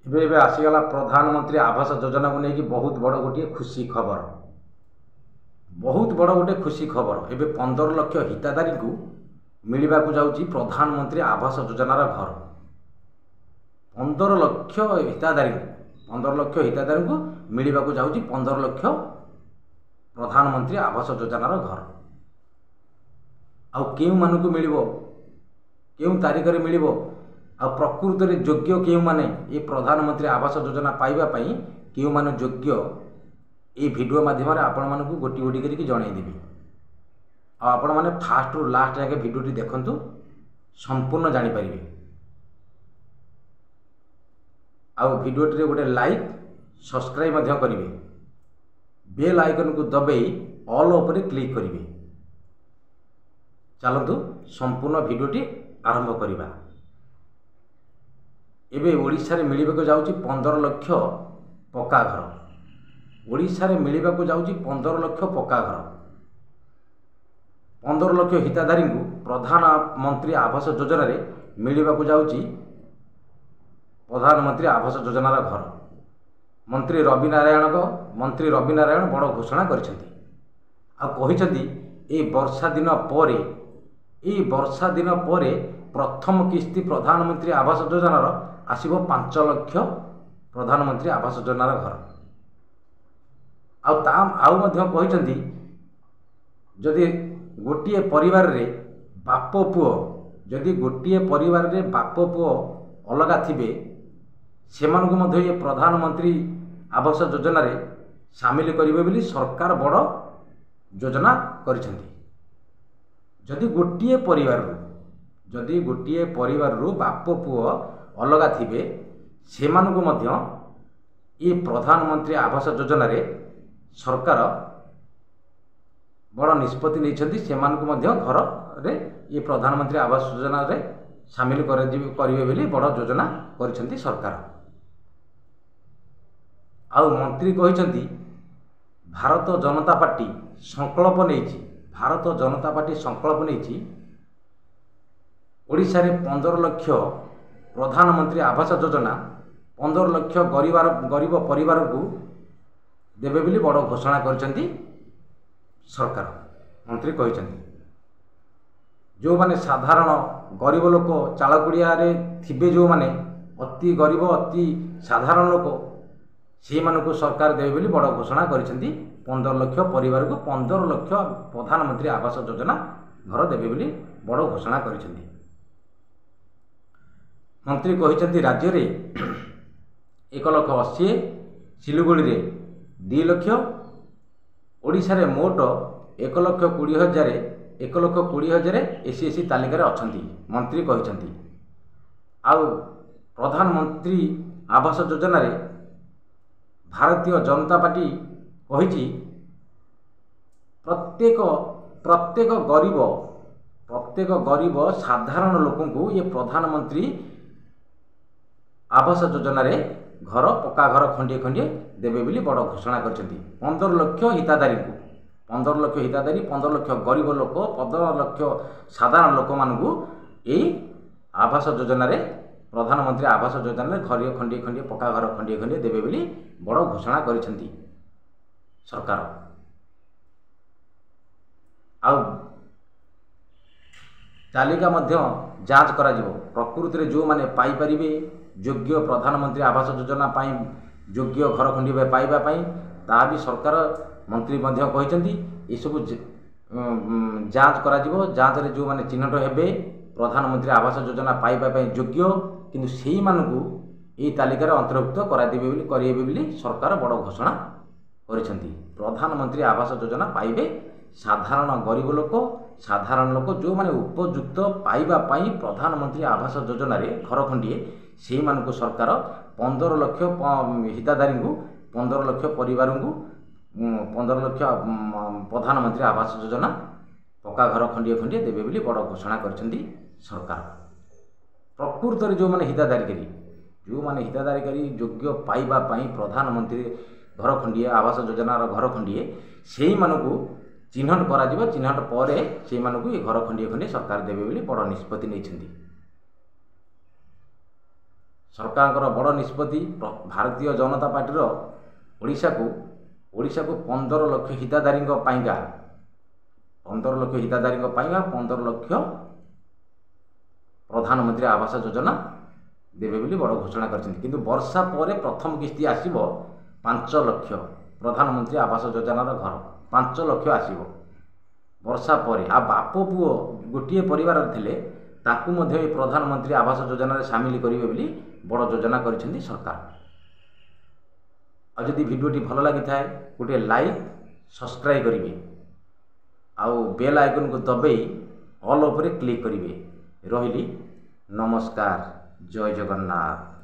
ଏବେ ଏବେ आसीगला प्रधानमंत्री आवास योजना को लेकिन बहुत बड़ गोटे खुशी खबर, बहुत बड़ गोटे खुशी खबर। एबे 15 लाख हिताधारी को मिलवा को जाउची प्रधानमंत्री आवास योजनार घर। 15 लाख हिताधारी को मिलवा को जाउची 15 लाख प्रधानमंत्री आवास योजनार घर। आउ केउ मानु को मिलिबो, केउ तारिख रे मिलिबो, आ प्रकृत रे योग्य केउ माने ये प्रधानमंत्री आवास योजना पाइबा पई केउ माने योग्य ये वीडियो माध्यम रे आपण मानकु गोटी गोटी करी जणाई देबी। आ आपण माने फास्ट रु लास्ट जाके वीडियोटी देखंतु, संपूर्ण जानि परिबे। आ वीडियोटी रे गोटे लाइक सब्सक्राइब मध्य करिवे, बेल आइकन को दबाई ऑल ऊपर क्लिक करिवे। चलतु संपूर्ण वीडियोटी आरंभ करिबा। एबे ओडिशा रे मिलिबा को जाउची 15 लाख पक्का घर। ओडिशा रे मिलिबा को जाउची 15 लाख पक्का घर। 15 लाख हिताधारी को प्रधानमंत्री आवास योजना रे मिलिबा को जाउची प्रधानमंत्री आवास योजनार घर। मंत्री रवि नारायण बड़ घोषणा करिसेंती। आ कहिसेंती ए वर्षा दिन परे प्रथम किस्ती प्रधानमंत्री आवास योजनार आसिबो 5 लाख प्रधानमंत्री आवास योजनार घर। आउ मध्य कहिसेंती जदि गोटिए परिवार रे बाप पुओ, जदि गोटिए परिवार रे बाप पुओ अलगा थिबे सेमानकु मध्य ये प्रधानमंत्री आवास योजना रे शामिल करिवे बोली सरकार बड़ योजना करिसेंती। जदि गोटिए परिवार रू बाप पुओ अलगा थिबे सेमानकु मध्य ये प्रधानमंत्री आवास योजना रे सरकार बड़ निष्पत्ति नहीं, सेमानकु मध्य घर रे ये प्रधानमंत्री आवास योजना रे शामिल करिवे बोली बड़ योजना करिसेंती सरकार। आउ मंत्री कहिसेंती भारत जनता पार्टी संकल्प नहीं ओडिशा रे 15 लाख प्रधानमंत्री आवास योजना 15 लाख गरीब परिवार को देवे बोली बड़ घोषणा करिसेंती सरकार। मंत्री कहिसेंती जो माने साधारण गरीब लोक चालकुड़िया रे थिबे, जो माने अति गरीब अति साधारण लोक से मानकु सरकार देवे बोली बड़ घोषणा करिसेंती। 15 लाख परिवार को 15 लाख प्रधानमंत्री आवास योजना घर देवे बोली बड़ घोषणा करिसेंती। मंत्री कहिसेंती राज्य रे 1,80,000, सिलुगुड़ी रे 2 लाख, ओडिशा रे मोट 1,20,000 एससी तालिका रे अछंती। मंत्री कहिसेंती आउ प्रधानमंत्री आवास योजना रे भारतीय जनता पार्टी कहिछि प्रत्येक गरीब साधारण लोकों को ये प्रधानमंत्री आवास योजना रे घर पक्का घर खंडिए खंडिए देवे बोली बड़ घोषणा करछंती। 15 लाख हिताधारी को 15 लाख हिताधारी 15 लाख गरीब लोक 15 लाख साधारण लोक मानकु एई आवास योजना रे प्रधानमंत्री आवास योजना रे घर खंडिए खंडिए पक्का घर खंडिए खंडिए देवे बोली बड़ घोषणा करिसेंती सरकार। आउ तालिका मध्य जांच करा जिवो, प्रकृत रे जो माने पाई परिबे योग्य प्रधानमंत्री आवास योजना पाई योग्य घर खंडिए पाइबा पाई ता भी सरकार मंत्री मध्य कहिसेंती ए सब जांच करा जिवो। जांच रे जो माने चिन्हट हेबे प्रधानमंत्री आवास योजना पाइबा पाई योग्य किंतु सेही मानकु ए तालिका रे अंतर्भुक्त करा दिबे बोली सरकार बड़ घोषणा करिसेंती। प्रधानमंत्री आवास योजना पाइबे साधारण गरीब लोक साधारण लोक जो माने उपयुक्त पाइबा पाई प्रधानमंत्री आवास योजना रे घर खंडिए सेही मानकु सरकार 15 लाख हिताधारी को 15 लाख परिवार को 15 लाख प्रधानमंत्री आवास योजना पक्का घर खंडिए खंडिए देवे बोली बड़ घोषणा करिसेंती सरकार। प्रकृत रे जो माने हिताधारी करी योग्य पाइबा पाई प्रधानमंत्री घर खंडिए आवास योजनार घर खंडिए सेही मानकु चिन्हट करा जिवो। चिन्हट परे सेही मानकु ये घर खंडिए खंडिए सरकार देवे बोली बड़ निष्पत्ति नहीं। सरकार बड़ निष्पत्ति भारतीय जनता पार्टी ओडिशा को 15 लाख हिताधारी 15 लाख हिताधारी 15 लाख प्रधानमंत्री आवास योजना देवे बोली बड़ घोषणा कर वर्षा पर प्रथम किस्ती आसब 5 लाख प्रधानमंत्री आवास योजनार घर 5 लाख आसब वर्षा पर आ बाप पुओ गोटे परिवार थिले ताकू मध्य प्रधानमंत्री आवास योजना सामिल करेंगे बोली बड़ योजना कर सरकार। आदि भिडियोटी भल लगी था गोटे लाइक सब्सक्राइब करेंगे आउ बेल आइकन को दबाई ऑल ओपर क्लिक करेंगे। रही नमस्कार, जय जगन्नाथ।